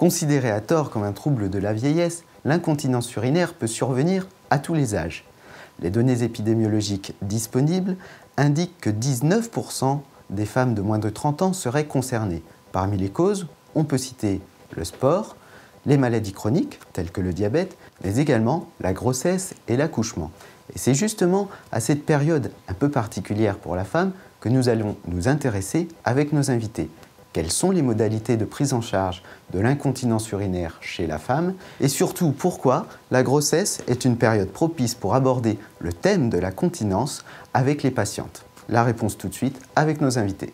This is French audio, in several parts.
Considérée à tort comme un trouble de la vieillesse, l'incontinence urinaire peut survenir à tous les âges. Les données épidémiologiques disponibles indiquent que 19% des femmes de moins de 30 ans seraient concernées. Parmi les causes, on peut citer le sport, les maladies chroniques, telles que le diabète, mais également la grossesse et l'accouchement. Et c'est justement à cette période un peu particulière pour la femme que nous allons nous intéresser avec nos invités. Quelles sont les modalités de prise en charge de l'incontinence urinaire chez la femme? Et surtout, pourquoi la grossesse est une période propice pour aborder le thème de la continence avec les patientes? La réponse tout de suite avec nos invités.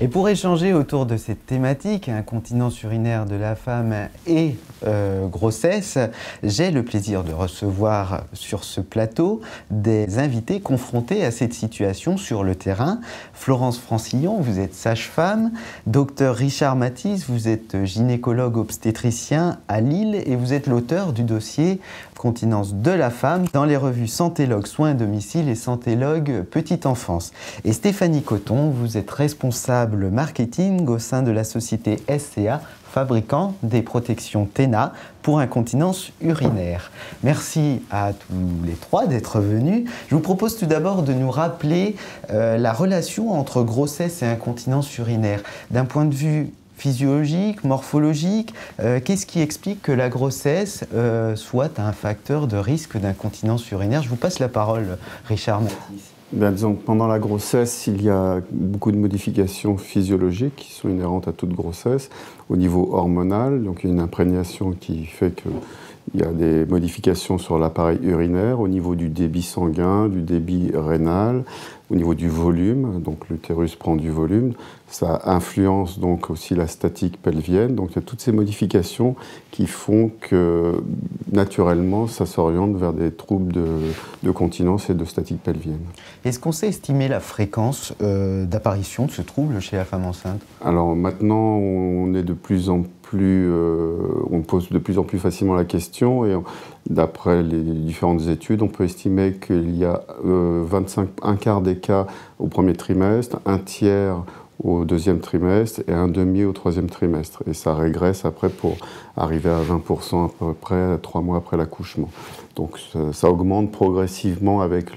Et pour échanger autour de cette thématique, incontinence urinaire de la femme et grossesse, j'ai le plaisir de recevoir sur ce plateau des invités confrontés à cette situation sur le terrain. Florence Francillon, vous êtes sage-femme. Docteur Richard Mathis, vous êtes gynécologue obstétricien à Lille et vous êtes l'auteur du dossier Continence de la femme dans les revues Santélogue Soins à domicile et Santélogue Petite enfance. Et Stéphanie Coton, vous êtes responsable marketing au sein de la société SCA, fabricant des protections TENA pour incontinence urinaire. Merci à tous les trois d'être venus. Je vous propose tout d'abord de nous rappeler la relation entre grossesse et incontinence urinaire. D'un point de vue physiologique, morphologique, qu'est-ce qui explique que la grossesse soit un facteur de risque d'incontinence urinaire? Je vous passe la parole, Richard Mathis. Bien, disons, pendant la grossesse, il y a beaucoup de modifications physiologiques qui sont inhérentes à toute grossesse. Au niveau hormonal, donc il y a une imprégnation qui fait qu'il y a des modifications sur l'appareil urinaire, au niveau du débit sanguin, du débit rénal, au niveau du volume, donc l'utérus prend du volume, ça influence donc aussi la statique pelvienne, donc il y a toutes ces modifications qui font que naturellement ça s'oriente vers des troubles de continence et de statique pelvienne. Est-ce qu'on sait estimer la fréquence d'apparition de ce trouble chez la femme enceinte? Alors maintenant on est de plus en plus, on pose de plus en plus facilement la question et d'après les différentes études, on peut estimer qu'il y a un quart des cas au premier trimestre, un tiers au deuxième trimestre et un demi au troisième trimestre. Et ça régresse après pour arriver à 20% à peu près 3 mois après l'accouchement. Donc ça augmente progressivement avec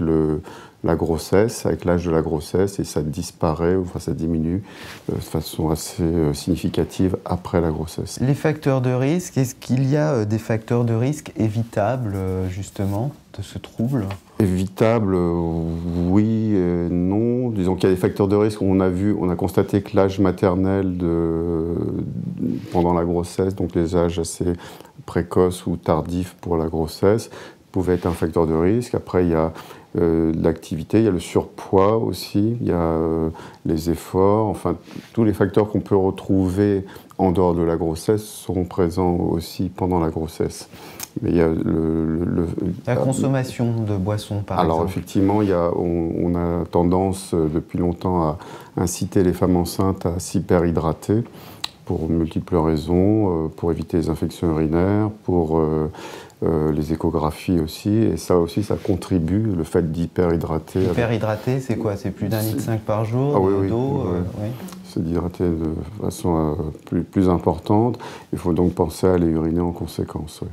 la grossesse, avec l'âge de la grossesse, et ça disparaît, enfin ça diminue de façon assez significative après la grossesse. Les facteurs de risque, est-ce qu'il y a des facteurs de risque évitables justement de ce trouble? Évitable, oui et non. Disons qu'il y a des facteurs de risque. On a constaté que l'âge maternel pendant la grossesse, donc les âges assez précoces ou tardifs pour la grossesse, pouvait être un facteur de risque. Après, il y a l'activité, il y a le surpoids aussi, il y a les efforts, enfin tous les facteurs qu'on peut retrouver en dehors de la grossesse seront présents aussi pendant la grossesse. Mais il y a la consommation de boissons, par exemple. Alors effectivement, on a tendance depuis longtemps à inciter les femmes enceintes à s'hyperhydrater pour multiples raisons, pour éviter les infections urinaires, pour les échographies aussi, et ça aussi, ça contribue, le fait d'hyperhydrater. Hyperhydrater, c'est quoi? C'est plus d'1,5 litre par jour d'eau? Oui. C'est d'hydrater de façon plus importante. Il faut donc penser à aller uriner en conséquence. Oui.